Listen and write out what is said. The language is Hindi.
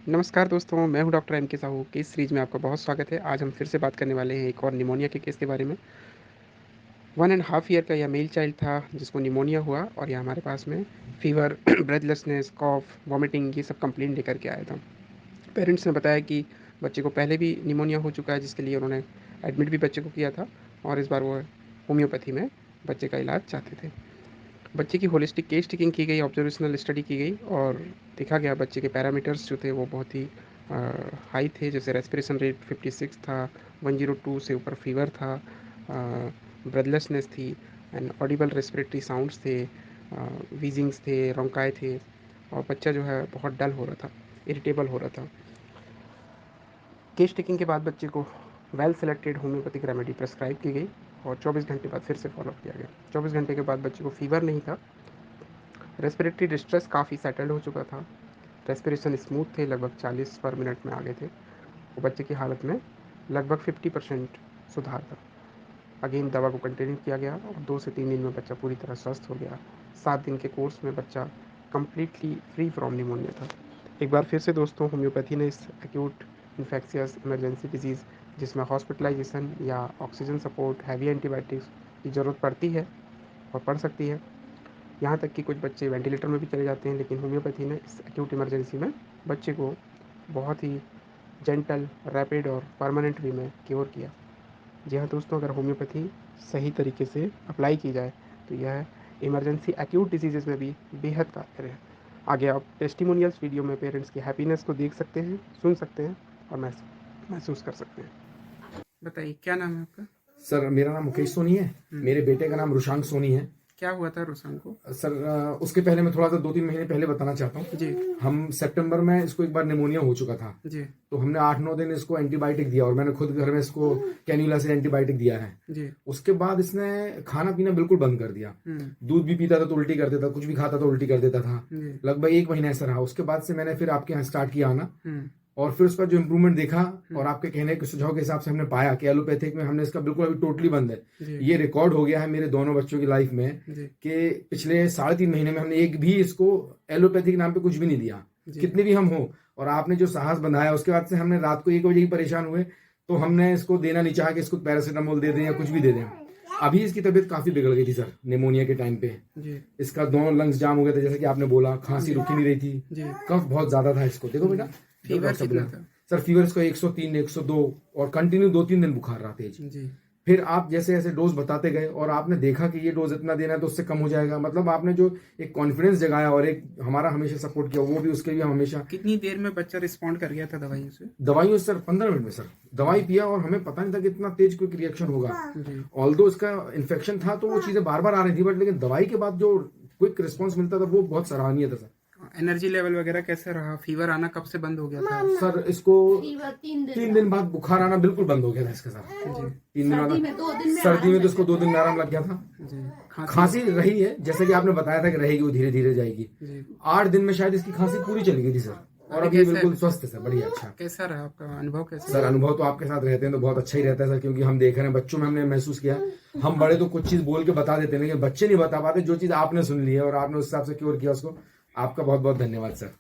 नमस्कार दोस्तों, मैं हूं डॉक्टर एम के साहू की इस सीरीज़ में आपका बहुत स्वागत है। आज हम फिर से बात करने वाले हैं एक और निमोनिया के केस के बारे में। 1 एंड हाफ ईयर का यह मेल चाइल्ड था जिसको निमोनिया हुआ और यह हमारे पास में फ़ीवर, ब्रेथलेसनेस, कॉफ, वॉमिटिंग ये सब कंप्लेंट लेकर के आया था। पेरेंट्स ने बताया कि बच्चे को पहले भी निमोनिया हो चुका है जिसके लिए उन्होंने एडमिट भी बच्चे को किया था और इस बार वो होम्योपैथी में बच्चे का इलाज चाहते थे। बच्चे की होलिस्टिक केस टेकिंग की गई, ऑब्जर्वेशनल स्टडी की गई और देखा गया बच्चे के पैरामीटर्स जो थे वो बहुत ही हाई थे। जैसे रेस्पिरेशन रेट 56 था, 102 से ऊपर फीवर था, ब्रेथलेसनेस थी एंड ऑडिबल रेस्पिरेटरी साउंड्स थे, वीजिंग्स थे, रोंकाई थे और बच्चा जो है बहुत डल हो रहा था, इरिटेबल हो रहा था। केस टेकिंग के बाद बच्चे को well selected homeopathic remedy prescribe की गई और 24 घंटे बाद फिर से फॉलोअप किया गया। 24 घंटे के बाद बच्चे को फीवर नहीं था, रेस्पिरेटरी डिस्ट्रेस काफ़ी सेटल्ड हो चुका था, रेस्पिरेशन स्मूथ थे, लगभग 40 पर मिनट में आ गए थे। वो बच्चे की हालत में लगभग 50% सुधार था। अगेन दवा को कंटिन्यू किया गया और 2 से 3 दिन में बच्चा पूरी तरह स्वस्थ हो गया। 7 दिन के कोर्स में बच्चा कम्प्लीटली फ्री फ्रॉम निमोनिया था। एक बार फिर से दोस्तों, होम्योपैथी ने इस एक्यूट इन्फेक्शियस इमरजेंसी डिजीज़ जिसमें हॉस्पिटलाइजेशन या ऑक्सीजन सपोर्ट, हैवी एंटीबायोटिक्स की ज़रूरत पड़ती है और पड़ सकती है, यहाँ तक कि कुछ बच्चे वेंटिलेटर में भी चले जाते हैं, लेकिन होम्योपैथी ने इस एक्यूट इमरजेंसी में बच्चे को बहुत ही जेंटल, रैपिड और परमानेंट वे में क्योर किया। जी हाँ दोस्तों, अगर होम्योपैथी सही तरीके से अप्लाई की जाए तो यह इमरजेंसी एक्यूट डिजीज़ में भी बेहद कारगर है। आगे आप टेस्टिमोनियल्स वीडियो में पेरेंट्स की हैप्पीनेस को देख सकते हैं, सुन सकते हैं और महसूस कर सकते हैं। बताइए, क्या नाम है आपका? सर मेरा नाम मुकेश सोनी है। मेरे बेटे का नाम रुशांक सोनी है। क्या हुआ था रुसान को? सर उसके पहले मैं थोड़ा सा 2-3 महीने पहले बताना चाहता हूँ जी हम सितंबर में इसको एक बार निमोनिया हो चुका था। जी तो हमने 8-9 दिन इसको एंटीबायोटिक दिया और मैंने खुद घर में इसको कैन्यूला से एंटीबायोटिक दिया है। जी उसके बाद इसने खाना पीना बिल्कुल बंद कर दिया। दूध भी पीता था तो उल्टी कर देता, कुछ भी खाता तो उल्टी कर देता था। जी लगभग 1 महीना ऐसा रहा। उसके बाद से मैंने फिर आपके यहाँ स्टार्ट किया आना और फिर उसका जो इम्प्रूवमेंट देखा और आपके कहने के सुझाव के हिसाब से हमने पाया कि एलोपैथिक में हमने इसका बिल्कुल अभी टोटली बंद है। ये रिकॉर्ड हो गया है मेरे दोनों बच्चों की लाइफ में कि पिछले 3.5 महीने में हमने एक भी इसको एलोपैथिक नाम पे कुछ भी नहीं दिया, कितने भी हम हो। और आपने जो साहस बंधाया उसके बाद से हमने रात को 1 बजे ही परेशान हुए तो हमने इसको देना नहीं चाहा कि इसको पैरासीटामोल दे दें या कुछ भी दे दें। अभी इसकी तबीयत काफी बिगड़ गई थी सर निमोनिया के टाइम पे। इसका दोनों लंग्स जाम हो गए थे, जैसे कि आपने बोला, खांसी रुकी नहीं रही थी, कफ बहुत ज्यादा था इसको। देखो बेटा, फीवर कितना था? सर फीवर इसको 103, 102 और कंटिन्यू 2-3 दिन बुखार रहा तेज। जी फिर आप जैसे जैसे डोज बताते गए और आपने देखा कि ये डोज इतना देना है तो उससे कम हो जाएगा, मतलब आपने जो एक कॉन्फिडेंस जगाया और एक हमारा हमेशा सपोर्ट किया, वो भी उसके लिए हम हमेशा। कितनी देर में बच्चा रिस्पॉन्ड कर गया था दवाइयों से? दवाइयों सर 15 मिनट में सर दवाई पिया और हमें पता नहीं था कि इतना तेज क्विक रिएक्शन होगा। ऑल्दो इसका इन्फेक्शन था तो वो चीजें बार बार आ रही थी, बट लेकिन दवाई के बाद जो क्विक रिस्पॉन्स मिलता था वो बहुत सराहनीय था सर। एनर्जी लेवल वगैरह कैसे रहा? फीवर आना कब से बंद हो गया था? सर इसको 3 दिन बाद बुखार आना बिल्कुल बंद हो गया था इसके साथ। 3 दिन बाद सर्दी में तो इसको 2 दिन में आराम लग गया था। खांसी रही है जैसे कि आपने बताया था कि रहेगी, वो धीरे धीरे जाएगी। 8 दिन में शायद इसकी खांसी पूरी चली गई थी सर और अभी बिल्कुल स्वस्थ है सर, बढ़िया। अच्छा कैसा रहा आपका अनुभव? कैसा सर अनुभव तो आपके साथ रहते हैं तो बहुत अच्छा ही रहता है सर, क्योंकि हम देख रहे हैं बच्चों में हमने महसूस किया। हम बड़े तो कुछ चीज बोल के बता देते हैं लेकिन बच्चे नहीं बता पाते जो चीज आपने सुन ली है और आपने उस हिसाब से क्योर किया उसको। आपका बहुत बहुत धन्यवाद सर।